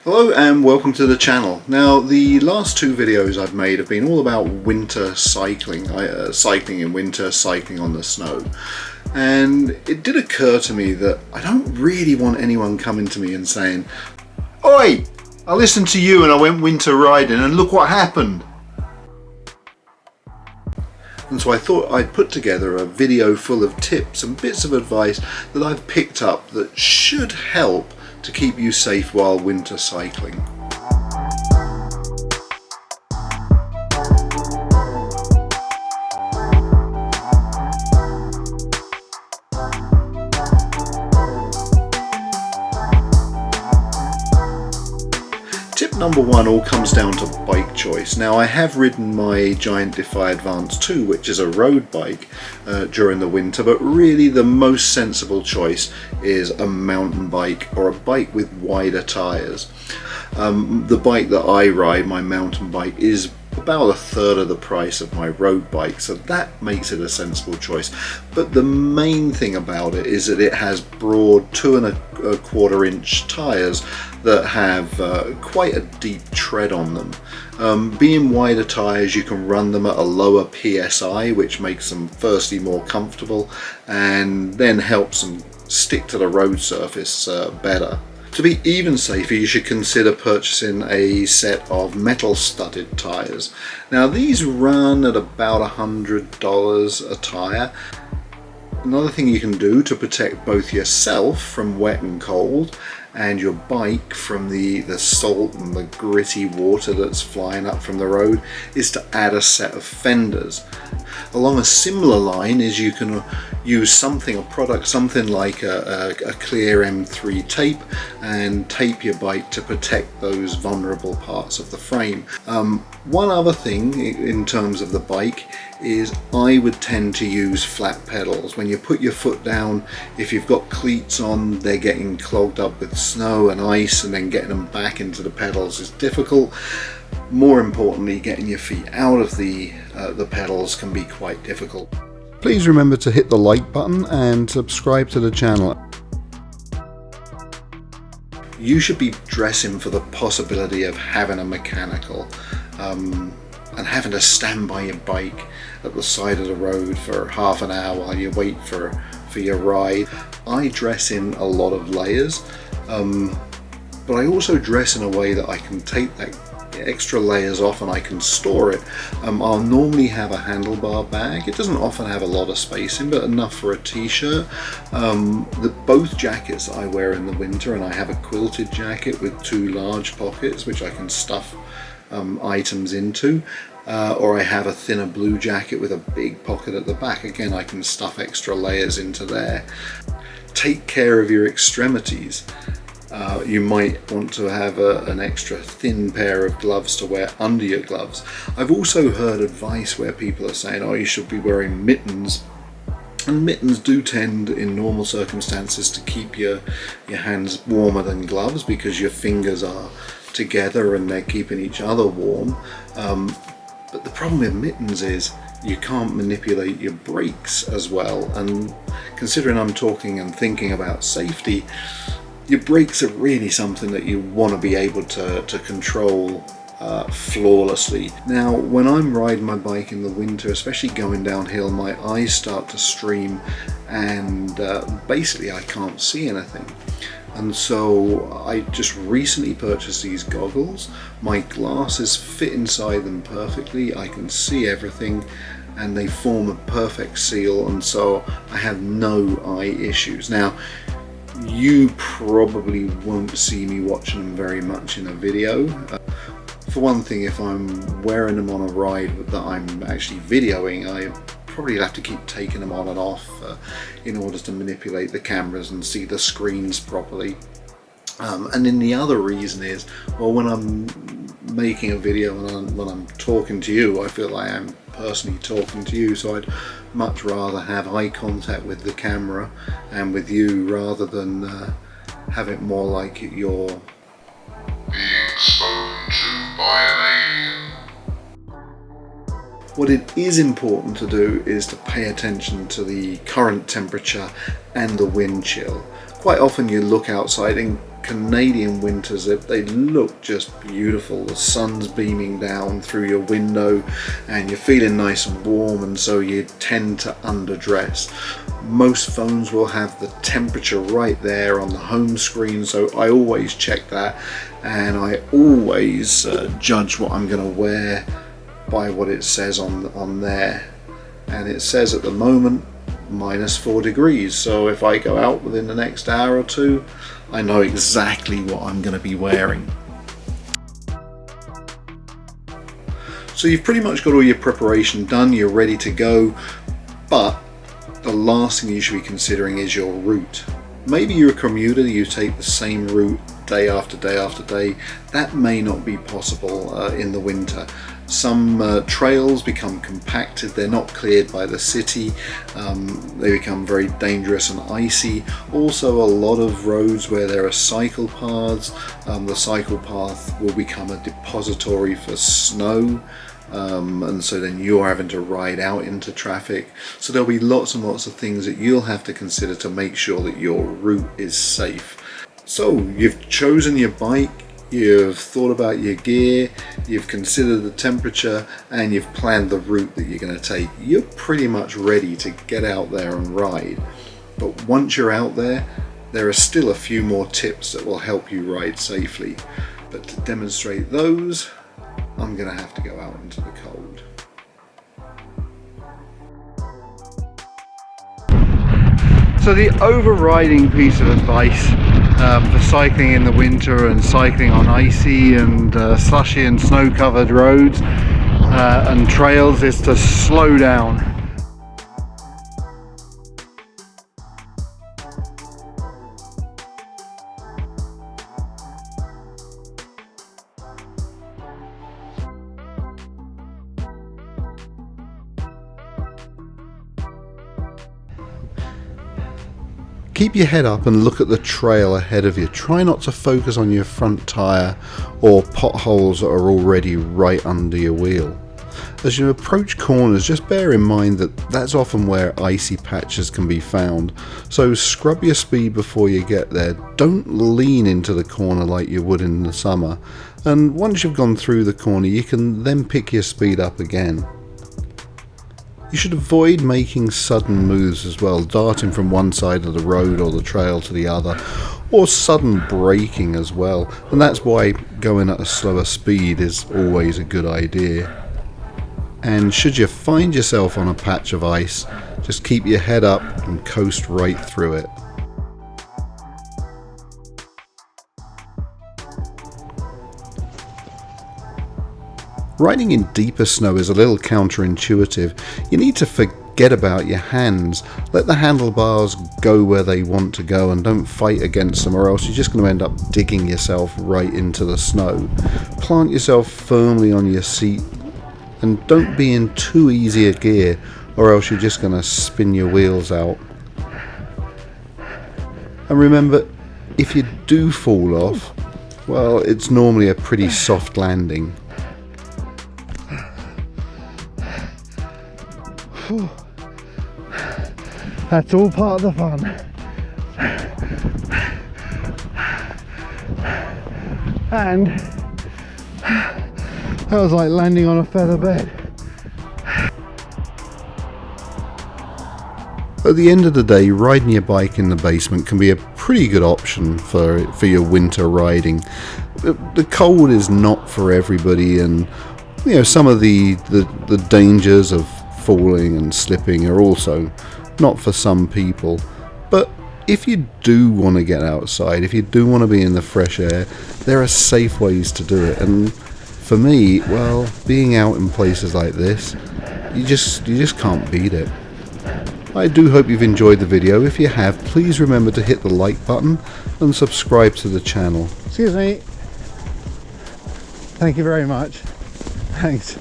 Hello and welcome to the channel. Now the last two videos I've made have been all about winter cycling, cycling in winter, cycling on the snow. And it did occur to me that I don't really want anyone coming to me and saying, "Oi, I listened to you and I went winter riding and look what happened." And so I thought I'd put together a video full of tips and bits of advice that I've picked up that should help to keep you safe while winter cycling. Tip number one all comes down to bike choice. Now I have ridden my Giant Defy Advance 2, which is a road bike, during the winter, but really the most sensible choice is a mountain bike or a bike with wider tyres. The bike that I ride, my mountain bike, is about a third of the price of my road bike, so that makes it a sensible choice. But the main thing about it is that it has broad 2¼ inch tyres that have quite a deep tread on them. Being wider tyres, you can run them at a lower PSI, which makes them firstly more comfortable and then helps them stick to the road surface better. To be even safer, you should consider purchasing a set of metal studded tyres. Now these run at about $100 a tyre. Another thing you can do to protect both yourself from wet and cold and your bike from the salt and the gritty water that's flying up from the road is to add a set of fenders. Along a similar line is you can use a product like a clear M3 tape and tape your bike to protect those vulnerable parts of the frame. One other thing in terms of the bike is I would tend to use flat pedals. When you put your foot down, if you've got cleats on, they're getting clogged up with snow and ice, and then getting them back into the pedals is difficult. More importantly, getting your feet out of the pedals can be quite difficult. Please remember to hit the like button and subscribe to the channel. You should be dressing for the possibility of having a mechanical and having to stand by your bike at the side of the road for half an hour while you wait for your ride. I dress in a lot of layers, but I also dress in a way that I can take that extra layers off and I can store it. I'll normally have a handlebar bag. It doesn't often have a lot of space in, but enough for a t-shirt. Both jackets I wear in the winter, and I have a quilted jacket with 2 large pockets which I can stuff items into, or I have a thinner blue jacket with a big pocket at the back. Again, I can stuff extra layers into there. Take care of your extremities. You might want to have an extra thin pair of gloves to wear under your gloves. I've also heard advice where people are saying, oh, you should be wearing mittens. And mittens do tend in normal circumstances to keep your hands warmer than gloves because your fingers are together and they're keeping each other warm. But the problem with mittens is you can't manipulate your brakes as well. And considering I'm talking and thinking about safety, your brakes are really something that you want to be able to control flawlessly. Now, when I'm riding my bike in the winter, especially going downhill, my eyes start to stream and basically I can't see anything. And so I just recently purchased these goggles. My glasses fit inside them perfectly. I can see everything and they form a perfect seal, and so I have no eye issues. Now, you probably won't see me watching them very much in a video. For one thing, if I'm wearing them on a ride that I'm actually videoing, I probably have to keep taking them on and off in order to manipulate the cameras and see the screens properly. And then the other reason is, well, when I'm making a video and when I'm talking to you, I feel I am personally talking to you, so I'd much rather have eye contact with the camera and with you rather than have it more like you're being spoken to by an alien. What it is important to do is to pay attention to the current temperature and the wind chill. Quite often you look outside and Canadian winters, they look just beautiful. The sun's beaming down through your window and you're feeling nice and warm, and so you tend to underdress. Most phones will have the temperature right there on the home screen, so I always check that, and I always judge what I'm going to wear by what it says on there. And it says at the moment -4 degrees, so if I go out within the next hour or two, I know exactly what I'm going to be wearing. So you've pretty much got all your preparation done, you're ready to go, but the last thing you should be considering is your route. Maybe you're a commuter, you take the same route day after day after day. That may not be possible in the winter. Some trails become compacted, they're not cleared by the city, they become very dangerous and icy. Also a lot of roads where there are cycle paths, the cycle path will become a depository for snow. And so then you're having to ride out into traffic. So there'll be lots and lots of things that you'll have to consider to make sure that your route is safe. So you've chosen your bike, you've thought about your gear, you've considered the temperature, and you've planned the route that you're going to take. You're pretty much ready to get out there and ride. But once you're out there, there are still a few more tips that will help you ride safely. But to demonstrate those, I'm going to have to go out into the cold. So the overriding piece of advice for cycling in the winter and cycling on icy and slushy and snow-covered roads and trails is to slow down. Keep your head up and look at the trail ahead of you. Try not to focus on your front tyre or potholes that are already right under your wheel. As you approach corners, just bear in mind that that's often where icy patches can be found. So scrub your speed before you get there. Don't lean into the corner like you would in the summer. And once you've gone through the corner, you can then pick your speed up again. You should avoid making sudden moves as well, darting from one side of the road or the trail to the other, or sudden braking as well, and that's why going at a slower speed is always a good idea. And should you find yourself on a patch of ice, just keep your head up and coast right through it. Riding in deeper snow is a little counterintuitive. You need to forget about your hands. Let the handlebars go where they want to go and don't fight against them, or else you're just going to end up digging yourself right into the snow. Plant yourself firmly on your seat and don't be in too easy a gear, or else you're just going to spin your wheels out. And remember, if you do fall off, well, it's normally a pretty soft landing. That's all part of the fun. And that was like landing on a feather bed. At the end of the day, riding your bike in the basement can be a pretty good option for your winter riding. The cold is not for everybody, and you know, some of the dangers of falling and slipping are also not for some people. But if you do want to get outside, if you do want to be in the fresh air, there are safe ways to do it. And for me, well, being out in places like this, you just can't beat it. I do hope you've enjoyed the video. If you have, please remember to hit the like button and subscribe to the channel. Excuse me. Thank you very much. Thanks.